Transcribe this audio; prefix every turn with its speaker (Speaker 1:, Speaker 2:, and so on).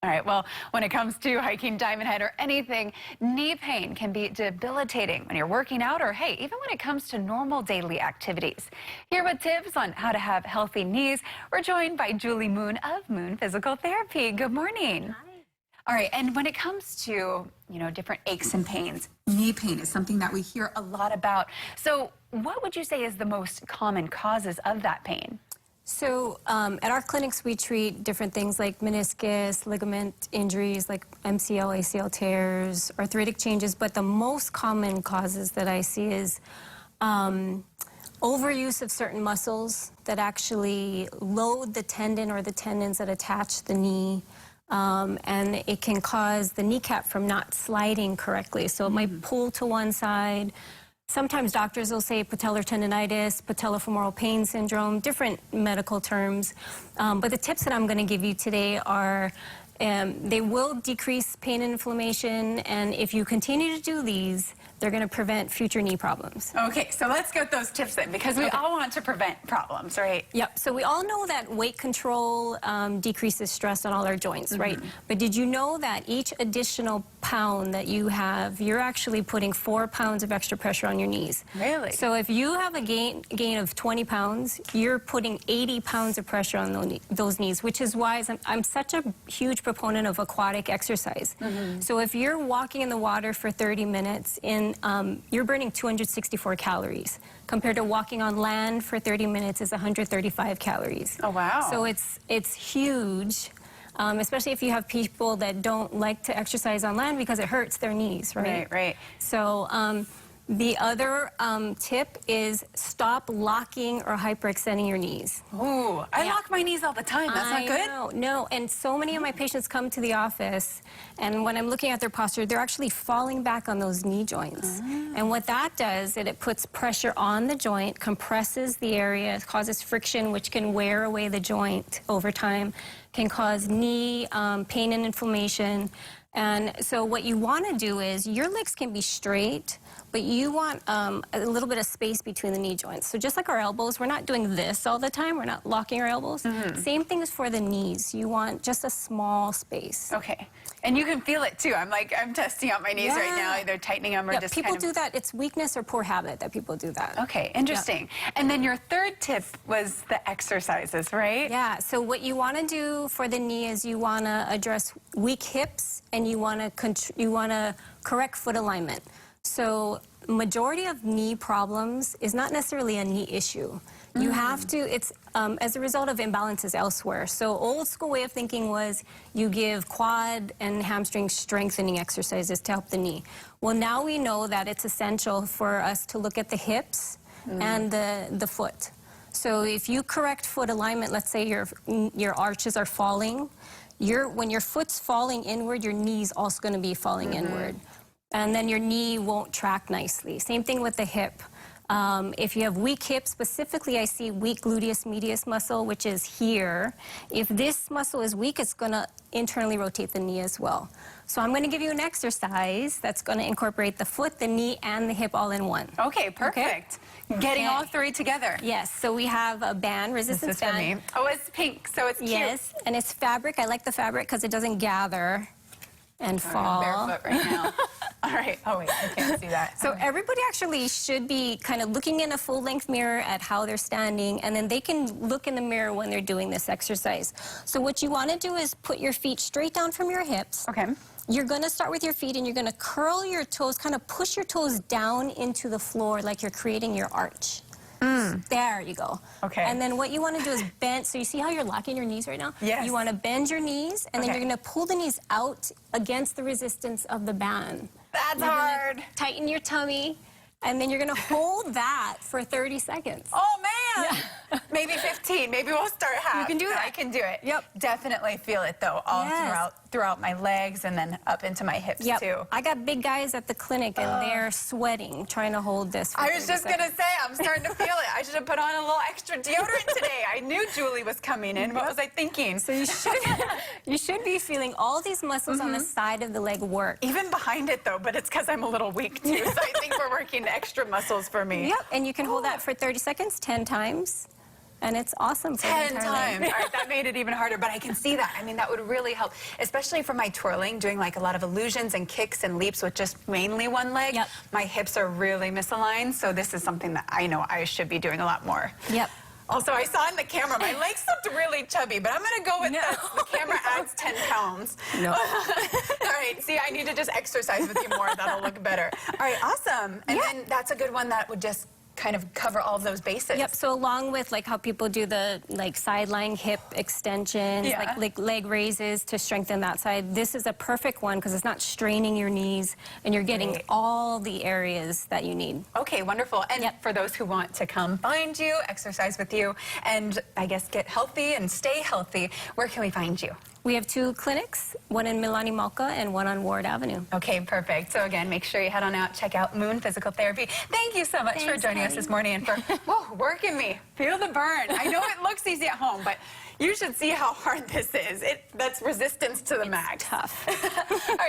Speaker 1: All right, well, when it comes to hiking Diamond Head or anything, knee pain can be debilitating when you're working out or, hey, even when it comes to normal daily activities. Here with tips on how to have healthy knees, we're joined by Julie Moon of Moon Physical Therapy. Good morning.
Speaker 2: Hi.
Speaker 1: All right, and when it comes to, different aches and pains, knee pain is something that we hear a lot about. So what would you say is the most common causes of that pain?
Speaker 2: So at our clinics, we treat different things like meniscus, ligament injuries like MCL, ACL tears, arthritic changes, but the most common causes that I see is overuse of certain muscles that actually load the tendon or the tendons that attach the knee. And it can cause the kneecap from not sliding correctly. So it might pull to one side. Sometimes doctors will say patellar tendonitis, patellofemoral pain syndrome, different medical terms. But the tips that I'm going to give you today are, they will decrease pain and inflammation, and if you continue to do these, they're going to prevent future knee problems.
Speaker 1: Okay, so let's get those tips then, because we all want to prevent problems, right?
Speaker 2: Yep, so we all know that weight control decreases stress on all our joints, right? But did you know that each additional pound that you have, you're actually putting 4 pounds of extra pressure on your knees?
Speaker 1: Really?
Speaker 2: So if you have a gain of 20 pounds, you're putting 80 pounds of pressure on those knees, which is why I'm such a huge proponent of aquatic exercise. So if you're walking in the water for 30 minutes, you're burning 264 calories. Compared to walking on land for 30 minutes is 135 calories.
Speaker 1: Oh, wow.
Speaker 2: So it's huge, especially if you have people that don't like to exercise on land because it hurts their knees, right?
Speaker 1: Right.
Speaker 2: So the other tip is stop locking or hyperextending your knees.
Speaker 1: Ooh, I lock my knees all the time. That's not good?
Speaker 2: No, and so many of my patients come to the office, and when I'm looking at their posture, they're actually falling back on those knee joints. And what that does, it puts pressure on the joint, compresses the area, causes friction, which can wear away the joint over time, can cause knee pain and inflammation. And so what you want to do is your legs can be straight, but you want a little bit of space between the knee joints. So just like our elbows, we're not doing this all the time. We're not locking our elbows. Same thing is for the knees. You want just a small space.
Speaker 1: Okay. And you can feel it too. I'm testing out my knees right now, either tightening them or just
Speaker 2: people do that. It's weakness or poor habit that people do that.
Speaker 1: Okay, interesting. And then your third tip was the exercises, right?
Speaker 2: Yeah, so what you want to do for the knee is you want to address weak hips and you want to correct foot alignment. So majority of knee problems is not necessarily a knee issue. You have to, it's as a result of imbalances elsewhere. So old school way of thinking was you give quad and hamstring strengthening exercises to help the knee. Well, now we know that it's essential for us to look at the hips and the foot. So if you correct foot alignment, let's say your arches are falling, when your foot's falling inward, your knee's also going to be falling inward. And then your knee won't track nicely. Same thing with the hip. If you have weak hips, specifically I see weak gluteus medius muscle, which is here. If this muscle is weak, it's going to internally rotate the knee as well. So I'm going to give you an exercise that's going to incorporate the foot, the knee, and the hip all in one.
Speaker 1: Okay, perfect. Okay. Getting all three together.
Speaker 2: Yes, so we have a band, resistance band.
Speaker 1: This is for me. Oh, it's pink, so it's cute.
Speaker 2: Yes, and it's fabric. I like the fabric because it doesn't gather and fall.
Speaker 1: I'm barefoot right now. All right. Oh, wait, I can't see that.
Speaker 2: So everybody actually should be kind of looking in a full-length mirror at how they're standing, and then they can look in the mirror when they're doing this exercise. So what you want to do is put your feet straight down from your hips.
Speaker 1: Okay.
Speaker 2: You're going to start with your feet, and you're going to curl your toes, kind of push your toes down into the floor like you're creating your arch. There you go.
Speaker 1: Okay.
Speaker 2: And then what you want to do is bend. So you see how you're locking your knees right now?
Speaker 1: Yes.
Speaker 2: You want to bend your knees, and then you're going to pull the knees out against the resistance of the band.
Speaker 1: That's hard.
Speaker 2: Tighten your tummy, and then you're going to hold that for 30 seconds.
Speaker 1: Oh, man. Yeah. Maybe 15. Maybe we'll start half.
Speaker 2: You can do that.
Speaker 1: I can do it.
Speaker 2: Yep.
Speaker 1: Definitely feel it, though, all throughout my legs and then up into my hips, too.
Speaker 2: I got big guys at the clinic, and they're sweating trying to hold this for
Speaker 1: I was just going to say, I'm starting to feel it. I should have put on a little extra deodorant today. I knew Julie was coming in. What was I thinking?
Speaker 2: So you should be feeling all these muscles on the side of the leg work.
Speaker 1: Even behind it, though, but it's because I'm a little weak, too. So I think we're working extra muscles for me.
Speaker 2: Yep, and you can hold that for 30 seconds, 10 times. and it's awesome for the
Speaker 1: 10
Speaker 2: entire
Speaker 1: times.
Speaker 2: leg.
Speaker 1: All right, that made it even harder, but I can see that. I mean, that would really help, especially for my twirling, doing like a lot of illusions and kicks and leaps with just mainly one leg.
Speaker 2: Yep.
Speaker 1: My hips are really misaligned, so this is something that I know I should be doing a lot more.
Speaker 2: Yep.
Speaker 1: Also, I saw in the camera, my legs looked really chubby, but I'm going to go with this. The camera adds 10 pounds.
Speaker 2: No.
Speaker 1: All right, see, I need to just exercise with you more. That'll look better. All right, awesome. And then that's a good one that would just kind of cover all of those bases.
Speaker 2: Yep. So along with like how people do the like sideline hip extensions,
Speaker 1: Yeah.
Speaker 2: like leg raises to strengthen that side, this is a perfect one because it's not straining your knees and you're getting
Speaker 1: Right.
Speaker 2: all the areas that you need.
Speaker 1: Okay, wonderful. And
Speaker 2: Yep.
Speaker 1: for those who want to come find you, exercise with you, and I guess get healthy and stay healthy, where can we find you?
Speaker 2: We have 2 clinics, one in Milani Malka and one on Ward Avenue.
Speaker 1: Okay, perfect. So again, make sure you head on out, check out Moon Physical Therapy. Thank you so much for
Speaker 2: Thanks,
Speaker 1: joining us
Speaker 2: Kelly.
Speaker 1: this morning and for working me. Feel the burn. I know it looks easy at home, but you should see how hard this is. That's resistance to the max.
Speaker 2: Tough.
Speaker 1: All right.